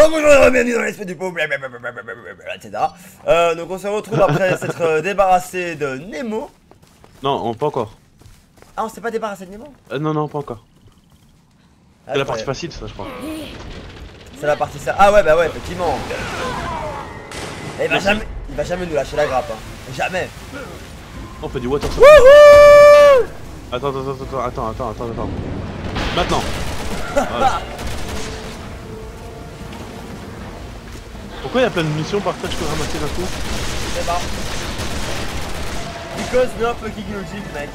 bonjour et bienvenue dans l'esprit du pauvre, etc. Donc on se retrouve après s'être débarrassé de Nemo. Non, pas encore. Ah, on s'est pas débarrassé de Nemo? Non, non, pas encore. Ah, C'est la partie facile, ça, je crois. C'est la partie ça. Ah ouais, bah ouais, effectivement. Et il va jamais nous lâcher la grappe, hein. Jamais. On fait du water surf. Wouhou! Attends. Maintenant. Voilà. Pourquoi il y a plein de missions par terre que je peux ramasser d'un coup? C'est pas. Because we are fucking logic, mec.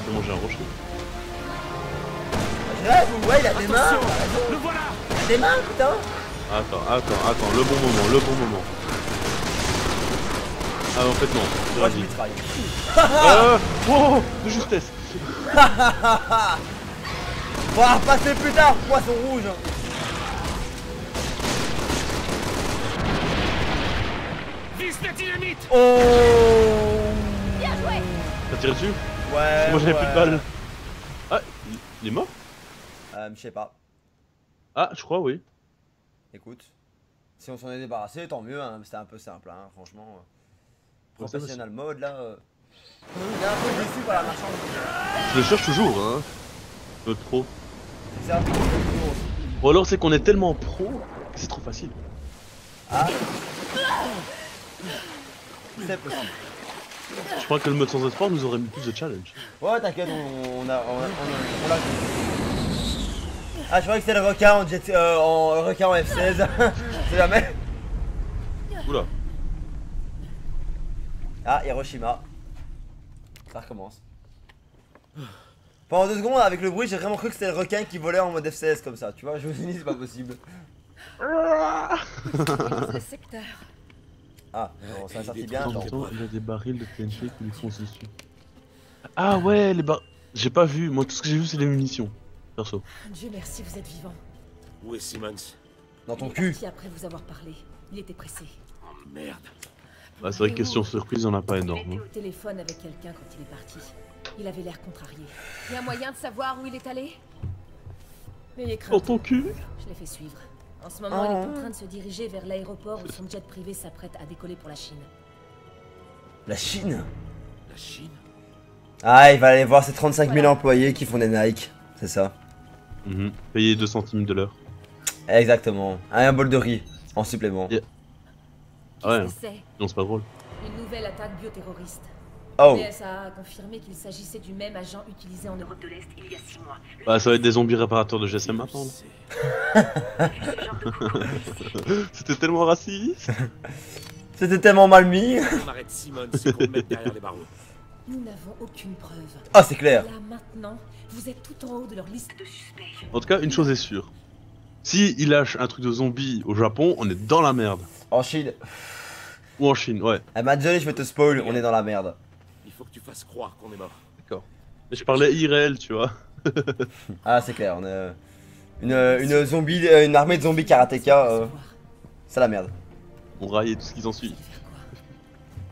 J'ai mangé un rocher. Ouais, il a des mains. Le voilà. Il a des mains, putain. Attends, le bon moment. Ah, en fait, non. Moi, je mitraille. Wow, de justesse. On va repasser plus tard, poisson rouge. Vise la dynamite. Oh. T'as tiré dessus? Ouais. Moi j'avais plus de balles. Ah, il est mort? Je sais pas. Ah, je crois, oui. Écoute, si on s'en est débarrassé, tant mieux, hein. C'était un peu simple, hein, franchement. Professionnel mode là. Il est un peu déçu par la marchande. Je le cherche toujours, hein. Notre pro. C'est ça. Ou alors c'est qu'on est tellement pro que c'est trop facile. Ah. C'est possible. Je crois que le mode sans espoir nous aurait mis plus de challenge. Ouais, t'inquiète, on l'a. Ah, je croyais que c'était le requin en requin en F16. C'est jamais. Oula. Ah, Hiroshima. Ça recommence. Pendant 2 secondes, avec le bruit, j'ai vraiment cru que c'était le requin qui volait en mode F16 comme ça. Tu vois, je me suis dit, c'est pas possible. Le secteur. Ah, bon, ça a sorti bien. Attends, Attends. il y a des barils de TNT qui lui foncent dessus. Ah ouais, les barils. J'ai pas vu, moi tout ce que j'ai vu c'est les munitions. Perso. Dieu merci, vous êtes vivant. Où est Simmons? Dans ton Il est cul. parti après vous avoir parlé. Il était pressé. Oh merde. Bah c'est vrai que question surprise, on a pas Il énorme. était Hein. au téléphone avec quelqu'un quand il est parti. Il avait l'air contrarié. Il y a moyen de savoir où il est allé? N'ayez Dans crainte. ton cul. Je l'ai fait suivre. En ce moment, il est en train de se diriger vers l'aéroport où son jet privé s'apprête à décoller pour la Chine. La Chine. La Chine? Ah, il va aller voir ses 35 000 employés qui font des Nike. C'est ça. Payer 2 centimes de l'heure. Exactement. Un bol de riz en supplément. Yeah. Ah ouais, Qu'est-ce que c'est? non c'est pas drôle. Une nouvelle attaque bioterroriste. Oh. Mais ça a confirmé qu'il s'agissait du même agent utilisé en Europe de l'Est il y a 6 mois. Bah ça va être des zombies réparateurs de GSM maintenant. C'était tellement raciste. C'était tellement mal mis. On arrête Simmons, c'est pour le mettre derrière les barreaux. Nous n'avons aucune preuve. Ah, c'est clair. Là maintenant, vous êtes tout en haut de leur liste de suspects. En tout cas, une chose est sûre. Si il lâche un truc de zombie au Japon, on est dans la merde. En Chine. Ou en Chine, ouais. Eh ben, désolé, je vais te spoil, on est dans la merde. Il faut que tu fasses croire qu'on est mort. D'accord. Mais je parlais irréel, tu vois. Ah, c'est clair, on est. Une zombie, une armée de zombies karatéka, c'est la merde. On raille et tout ce qu'ils en suit.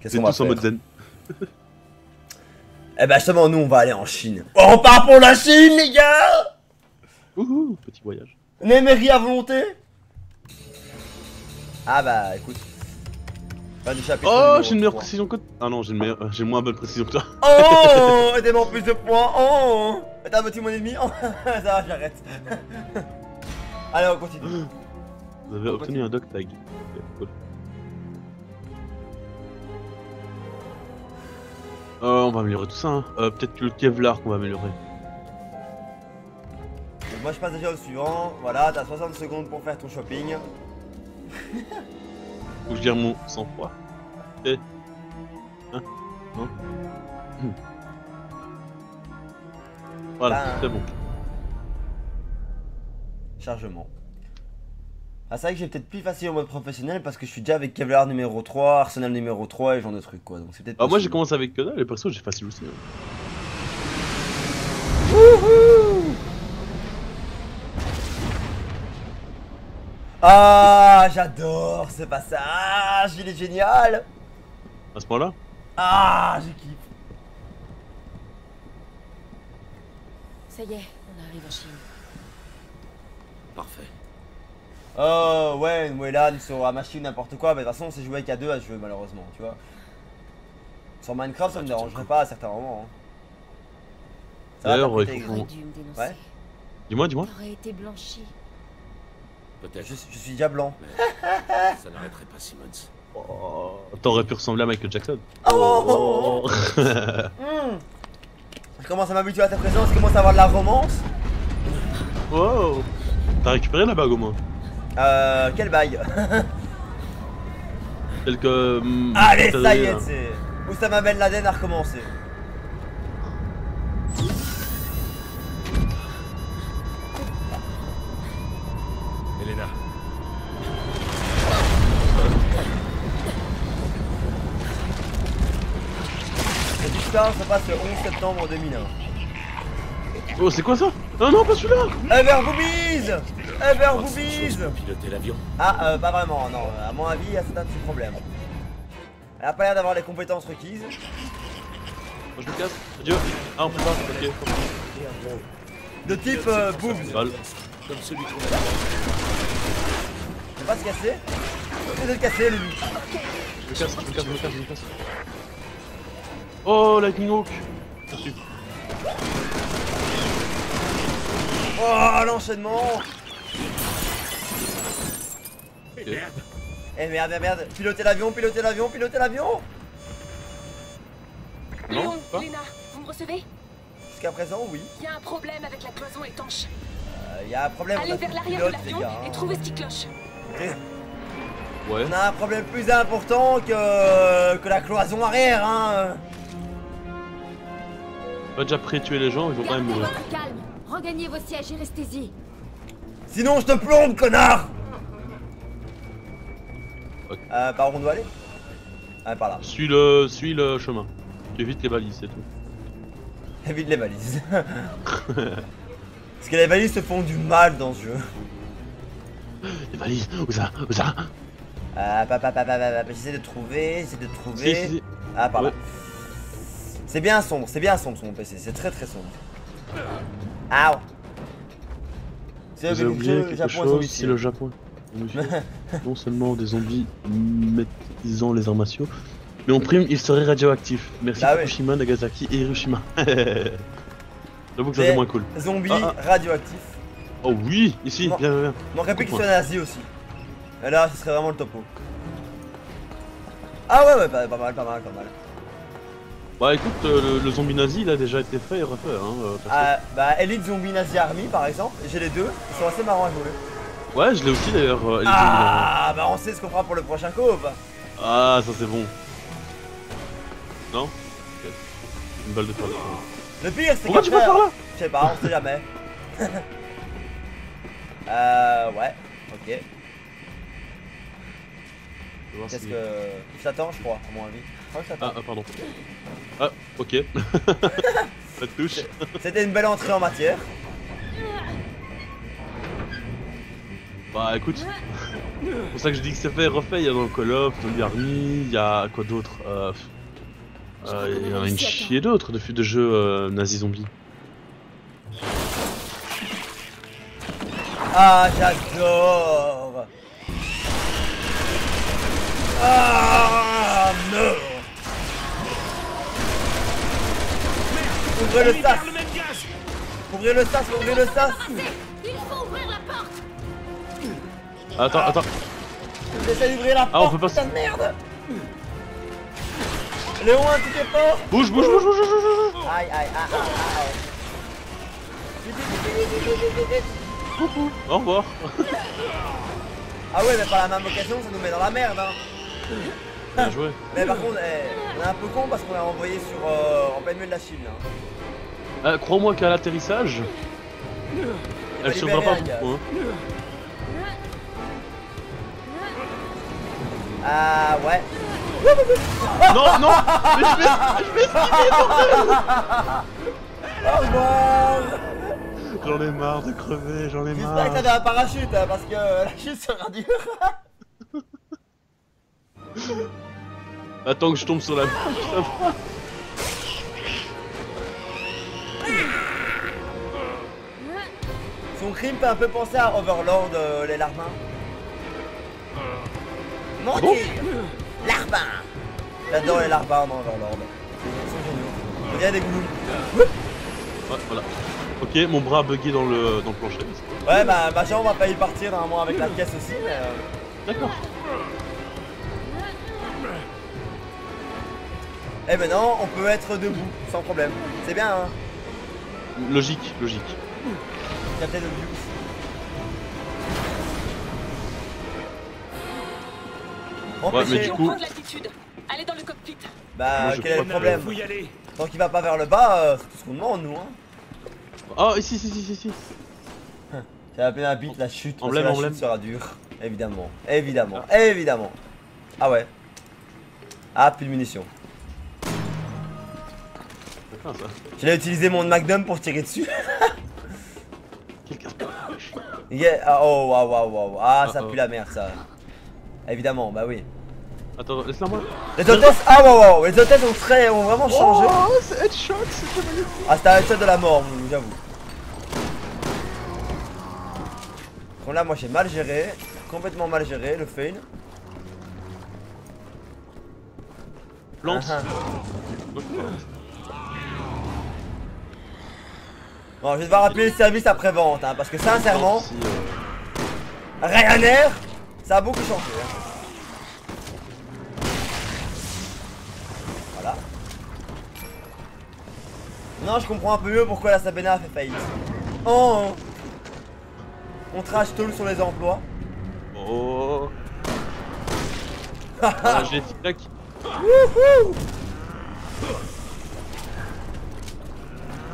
Qu'est-ce C'est qu'on va tous en faire? mode zen. Eh ben, justement, nous, on va aller en Chine. Oh, on part pour la Chine, les gars! Ouhou, petit voyage. Némérie à volonté? Ah bah, écoute. Fin du chapitre Oh, numéro j'ai une meilleure 3. précision que... Ah non, j'ai moins bonne précision que toi. Oh, et tellement plus de points. Oh, t'as battu mon ennemi. Oh, ça va, j'arrête. Allez, on continue. Vous avez obtenu un dog tag. Ok, cool. On va améliorer tout ça. Hein. Peut-être que le Kevlar qu'on va améliorer. Donc moi, je passe déjà au suivant. Voilà, t'as 60 secondes pour faire ton shopping. Faut que je gère mon sang-froid. Eh. Hein? Non? Voilà, Ben. c'est bon. Chargement. Ah, c'est vrai que j'ai peut-être plus facile en mode professionnel parce que je suis déjà avec Kevlar numéro 3, Arsenal numéro 3 et genre de trucs quoi. Donc c'est peut-être. Ah, moi j'ai possible. commencé avec que dalle et perso j'ai facile aussi. Hein. Wouhou! Ah, j'adore ce passage, il est génial. À ce point-là? Ah, j'ai kiffé. Ça y est, on a arrive en Chine. Parfait. Oh ouais, une Mulan sur la machine, n'importe quoi, mais de toute façon c'est joué qu'à deux à ce jeu malheureusement, tu vois. Sur Minecraft ça me dérangerait pas à certains moments. Hein. Ça va, D'ailleurs, t'as ouais, pété, il faut Gris. qu'on- Dû me dénoncer. Ouais. Dis-moi. T'aurais été blanchi. Peut-être. Je suis déjà blanc. Mais ça n'arrêterait pas Simmons. Oh, t'aurais pu ressembler à Michael Jackson. Oh, Je commence à m'habituer à ta présence, je commence à avoir de la romance. Wow. T'as récupéré la bague au moins. Quel bail. Tel que. Allez, t'as ça y donné, est, là. c'est. Oussama Ben Laden a recommencé. Elena, Cette histoire se passe le 11 septembre 2001. Oh, c'est quoi ça? Ah non, pas celui-là. Ever Boobies Ever oh, cette chose Boobies pour piloter l'avion. Ah, pas vraiment, non. À mon avis, il y a certains petits problèmes. Elle a pas l'air d'avoir les compétences requises. Moi, je me casse. Adieu. Ah, on peut pas. Ok. De type boobs. Balle. Comme celui qu'on a. Il va pas se casser. Il va se casser, lui. Je me casse. Oh, Lightning Hawk. Merci. Oh, l'enchaînement. Ok. Eh merde. Pilotez l'avion. Non, Léon, pas. Léna, vous me recevez? Jusqu'à présent, oui. Il y a un problème avec la cloison étanche. Il y a un problème. Allez on a vers plus de l'arrière de pilote, l'avion les gars, et hein. trouvez ce qui cloche. Écoutez, Ouais. on a un problème plus important que la cloison arrière, hein. Pas déjà prêt à tuer les gens, ils vont quand même Gardez mourir. votre calme. Regagnez vos sièges et restez-y. Sinon, je te plombe, connard. Ok. Par où on doit aller? Ah, par là. Suis le chemin. Tu évites les balises, c'est tout. Évite les valises. Parce que les valises se font du mal dans ce jeu. Les balises. Où ça? J'essaie de trouver. Si. Ah, par là. Ouais. C'est bien sombre sur mon PC, c'est très sombre. Aouh. C'est Vous avez oublié quelque chose, c'est le Japon. On vit non seulement des zombies maîtrisant les arts martiaux, mais en prime, ils seraient radioactifs. Merci Ah ouais. Fukushima, Nagasaki et Hiroshima. J'avoue que ça Des c'est moins cool. Zombies Ah. radioactifs. Oh oui, ici, Non. bien. Manquerait plus qu'ils Coupe-moi. soient nazis aussi. Et là, ce serait vraiment le topo. Ah ouais, pas mal. Bah écoute, le zombie nazi il a déjà été fait et refait. Perso. Elite Zombie Nazi Army par exemple, j'ai les deux, ils sont assez marrants à jouer. Ouais, je l'ai aussi d'ailleurs. les Ah, bah on sait ce qu'on fera pour le prochain coop. Ah, ça c'est bon. Non Ok. Une balle de fer. Le pire, c'est Pourquoi tu vas qu'après, par là? je sais pas, on sait jamais. Ouais, ok. Je vais voir Qu'est-ce si- que. Il s'attend, je crois, à mon avis. Je crois que ça Ah, pardon. Ah, ok. Ça te touche. C'était une belle entrée en matière. Bah écoute, c'est pour ça que je dis que c'est fait et refait. Il y a dans le Call of, Zombie Army, il y a quoi d'autre il y en a une chier d'autres de jeux nazi zombies. Ah, j'adore. Ah, meurs. Ouvrez le sas. Le même gaz. Ouvrez le sas. Il faut ouvrir la porte. Attends. J'essaie d'ouvrir la porte. Ah, on peut pas putain de merde. Léon, un petit effort. Bouge. Aïe. Vite. Au revoir. Ah ouais, mais par la même occasion, ça nous met dans la merde, hein. Bien joué. Mais par contre, on est un peu con parce qu'on l'a envoyé en plein milieu de la Chine, là. Crois-moi qu'à l'atterrissage, elle survivra pas libérer un beaucoup. Hein. Ah ouais. Non mais je vais Oh mort. J'en ai marre de crever, j'en ai J'espère marre. que t'avais un parachute, hein, parce que la chute sera dure. Attends que je tombe sur la... Son crime fait un peu penser à Overlord, les larbins. Mentir. Larbin. J'adore les larbins dans Overlord. Ils sont géniaux. On dirait des goulous. Ouais, voilà. Ok, mon bras a bugué dans le plancher. Ouais, bah ma jambe a failli partir normalement avec la caisse aussi, mais... D'accord. Et maintenant, on peut être debout, sans problème. C'est bien, hein. Logique, logique. Captain Obvious. Ouais, mais du On coup- prend de l'altitude. Allez dans le cockpit. Bah, Moi, je quel est le crois problème? Faut y aller. Tant qu'il va pas vers le bas, c'est tout ce qu'on demande, nous, hein. Ah, ici, ici. J'ai appelé ma bite la chute, parce Emblème, que la emblème. chute sera dure. Évidemment, évidemment, évidemment. Ah ouais. Ah, plus de munitions. Ah, ça. J'allais utiliser mon Magnum pour tirer dessus. Quelqu'un. Yeah. Ah, oh, waouh, waouh, waouh. Ah, ça Uh-oh. pue la merde, ça. Évidemment, bah oui. Attends, laisse-la moi. Les hôtesses, ah, waouh, waouh. Les hôtesses ont vraiment changé. Oh, c'est headshot, c'était magnifique. Ah, c'était un headshot de la mort, j'avoue. Bon, là, moi, j'ai mal géré. Complètement mal géré, le fail. Plante. Ah, Bon, je vais devoir appeler le service après-vente, hein, parce que sincèrement, Si, Ryanair, ça a beaucoup changé. Hein. Voilà. Non, je comprends un peu mieux pourquoi la Sabena a fait faillite. Oh, on trash talk sur les emplois. Oh. Ah, j'ai tic-tac.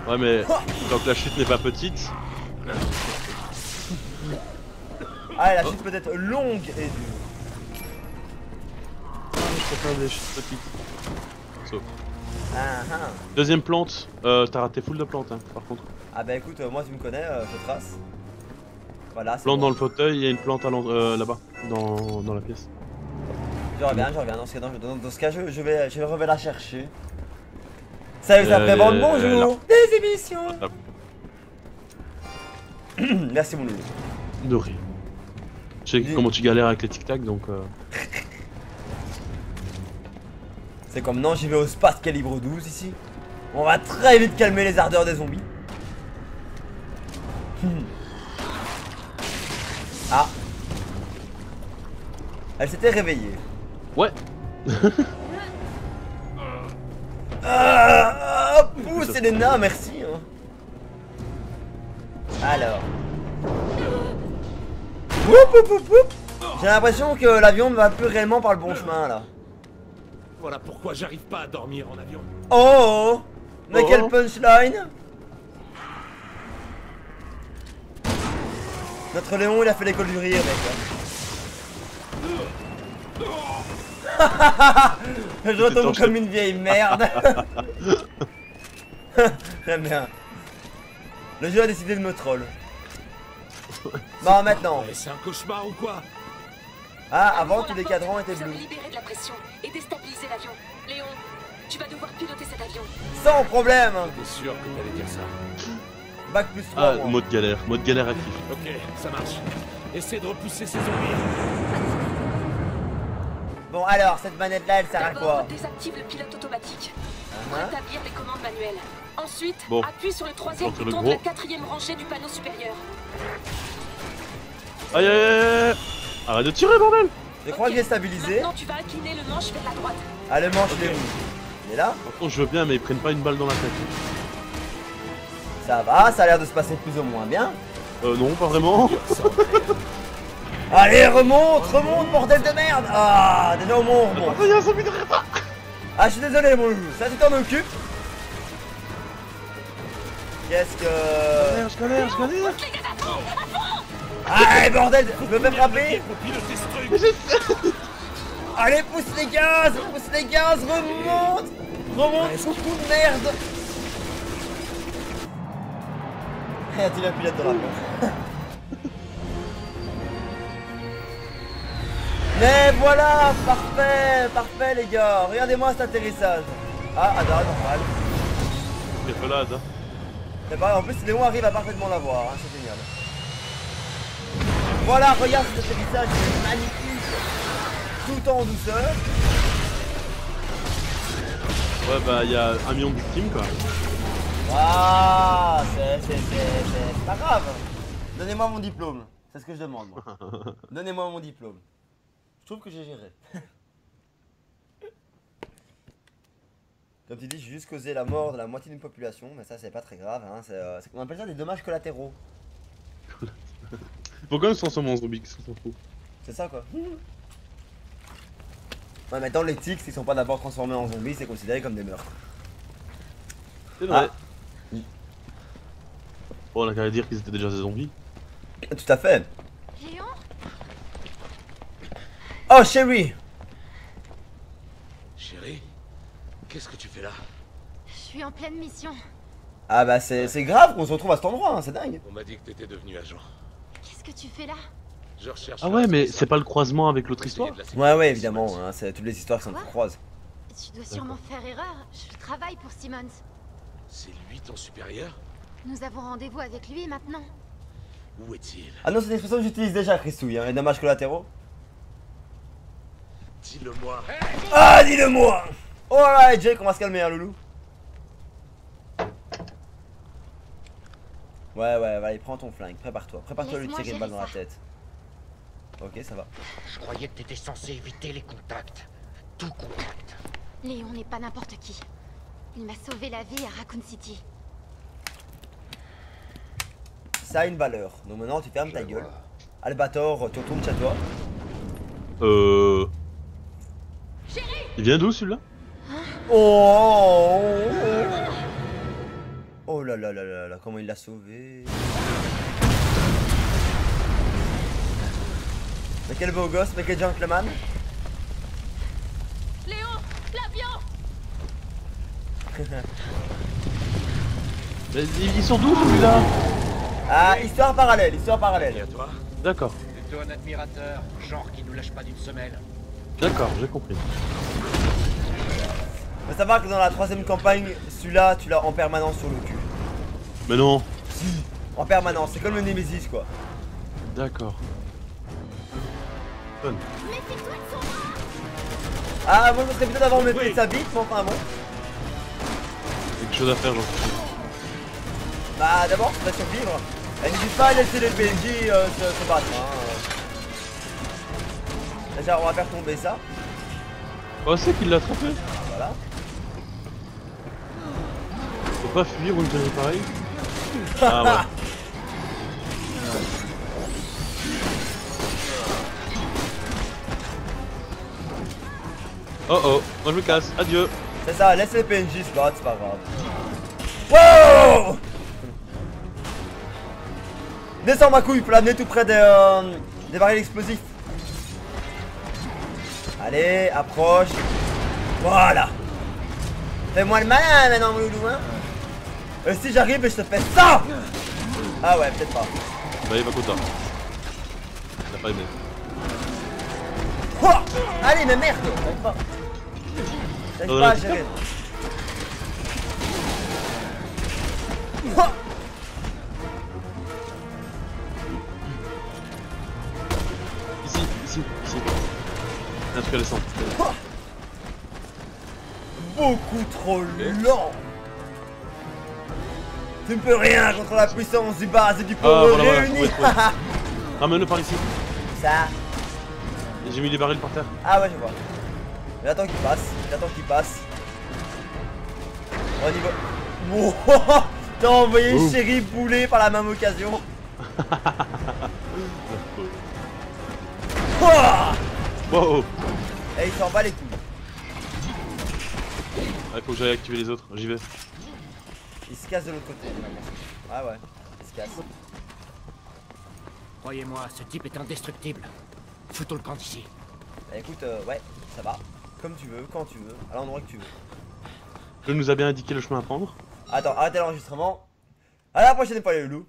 Ouais, mais tant que la chute n'est pas petite. Ah, la chute peut être longue et dure. Je préfère des chutes petites. Sauf. Ah, ah. Deuxième plante, t'as raté full de plantes, hein, par contre. Ah bah écoute, moi tu me connais, je trace. Voilà, c'est Plante bon. dans le fauteuil, il y a une plante à là-bas, dans la pièce. Je reviens. Dans ce cas, je vais la chercher. Salut, ça prévente, bonjour. Des émissions. Ah. Merci mon loulou. De rien. Je sais comment tu galères avec les tic-tac, donc... C'est comme non, j'y vais au Spark calibre 12 ici. On va très vite calmer les ardeurs des zombies. Ah. Elle s'était réveillée. Ouais. Poussez les nains, merci. Hein. Alors. J'ai l'impression que l'avion ne va plus réellement par le bon chemin là. Voilà pourquoi j'arrive pas à dormir en avion. Oh, mais Oh. quelle punchline. Notre Léon il a fait l'école du rire mec. Je retombe comme une vieille merde. J'aime bien. Le jeu a décidé de me troll. Bon maintenant. Ouais, c'est un cauchemar ou quoi? Ah avant tous les cadrans étaient Vous avez bleus. libéré de la pression et déstabilisé l'avion. Léon, tu vas devoir piloter cet avion. Sans problème. T'es sûr que t'allais dire ça? Bac plus 3 Ah, moi. mode galère actif. Ok, ça marche. Essaie de repousser ces zombies. Bon alors cette manette là elle sert à D'abord, quoi? désactive le pilote automatique pour Hein? établir les commandes manuelles. Ensuite, Bon. appuie sur le troisième Sur le bouton de gros. la quatrième rangée du panneau supérieur. Aïe aïe aïe aïe. Arrête de tirer, bordel. Je crois Ok. qu'il est stabilisé. Maintenant, tu vas incliner le manche vers la droite. Ah le manche il est où? Il est là? Par contre, je veux bien, mais ils prennent pas une balle dans la tête. Ça va, ça a l'air de se passer plus ou moins bien. Non, pas vraiment. Allez remonte, bordel de merde. Ah déjà au moins on remonte. Il y a un zombie derrière toi. Ah je suis désolé mon loulou, ça tu t'en occupes. Qu'est-ce que... Je galère. Allez bordel, je me fais frapper. Faut piloter ce truc. Allez pousse les gaz, remonte. Beaucoup de merde. Y a-t-il un pilote dans la porte? Mais voilà, parfait les gars. Regardez-moi cet atterrissage. Ah, normal. Désolade. C'est pareil, en plus Léon arrive à parfaitement l'avoir, hein, c'est génial. Voilà, regarde ce visage magnifique, tout en douceur. Ouais, bah, il y a 1 million de victimes, quoi. Ah, c'est pas grave. Donnez-moi mon diplôme. C'est ce que je demande, moi. Donnez-moi mon diplôme. Je trouve que j'ai géré. Comme tu dis, j'ai juste causé la mort de la moitié d'une population, mais ça c'est pas très grave, hein. On appelle ça des dommages collatéraux. Pourquoi ils se transforment en zombies? Qu'est-ce qu'on s'en fout? C'est ça quoi. Ouais, mais dans l'éthique, s'ils sont pas d'abord transformés en zombies, c'est considéré comme des meurtres. C'est vrai. Ah. Bon, on a qu'à dire qu'ils étaient déjà des zombies. Tout à fait. Léon? Oh chérie. Chérie, qu'est-ce que tu fais là? Je suis en pleine mission. Ah bah c'est grave qu'on se retrouve à cet endroit, hein, c'est dingue. On m'a dit que t'étais devenu agent. Qu'est-ce que tu fais là? Je recherche. Ah ouais, mais c'est pas le croisement avec l'autre histoire? Ouais évidemment, hein, c'est toutes les histoires qui s'entrecroisent. Tu dois sûrement faire erreur. Je travaille pour Simmons. C'est lui ton supérieur? Nous avons rendez-vous avec lui maintenant. Où est-il? Ah non, cette expression que j'utilise déjà, Christouille, hein, les dommages collatéraux. Dis-le-moi. Ah, dis-le-moi. Oh là là, Jake, on va se calmer, hein, loulou. Ouais, allez, prends ton flingue, prépare-toi. Prépare-toi à lui tirer une balle dans la tête. Ok, ça va. Je croyais que t'étais censé éviter les contacts. Tout contact. Léon n'est pas n'importe qui. Il m'a sauvé la vie à Raccoon City. Ça a une valeur. Donc maintenant, tu fermes ta gueule. Albator, tu retournes chez toi. Il vient d'où celui-là? Oh là là là là là, comment il l'a sauvé. Mais quel beau gosse, mais quel gentleman. Léon, l'avion! Mais ils sont d'où celui-là? Ah, histoire parallèle, histoire Et parallèle. à toi? D'accord, Plutôt un admirateur, genre qui nous lâche pas d'une semelle. d'accord, j'ai compris. Faut savoir que dans la 3ème campagne, celui-là, tu l'as en permanence sur le cul. Mais non. En permanence, c'est comme le Nemesis quoi. D'accord. Fun. Ah, moi je serais plutôt d'avoir me de sa bite, mais enfin bon. Quelque chose à faire, j'en suis sûr. Bah d'abord, tu vas survivre. Et n'hésite pas à laisser les PNJ se battre. Hein. Déjà, on va faire tomber ça. Oh, c'est qu'il l'a attrapé. Voilà. Faut pas fuir ou une connerie pareille. Ah ouais. Oh oh, moi je me casse, adieu. C'est ça, laisse les PNJ se battre, c'est pas grave. Wow! Descends ma couille, faut l'amener tout près des barils explosifs. Allez, approche. Voilà. Fais-moi le malin maintenant, mon loulou, hein. Si j'arrive et je te fais ça. Ah ouais, peut-être pas. Bah il va content. Il a pas aimé. Oh, allez, mais merde, j'arrive pas. J'arrive pas à gérer. Oh. Ici. Un truc à descendre. Oh. Beaucoup trop lent. Tu ne peux rien contre la puissance du base et du pauvre voilà, réuni. Ramène-le par ici. Ça. J'ai mis les barils par terre. Ah ouais, je vois. J'attends qu'il passe. On y va. Wow. T'as envoyé Chéri bouler par la même occasion. Wow. Et il s'en bat les couilles. Il faut que j'aille activer les autres, j'y vais. Il se casse de l'autre côté. Ah ouais, il se casse. Croyez-moi, ce type est indestructible. Foutons le camp d'ici. Bah, écoute, ouais, ça va. Comme tu veux, quand tu veux, à l'endroit que tu veux. Tu nous a bien indiqué le chemin à prendre. Attends, arrêtez l'enregistrement. À la prochaine fois les loulous.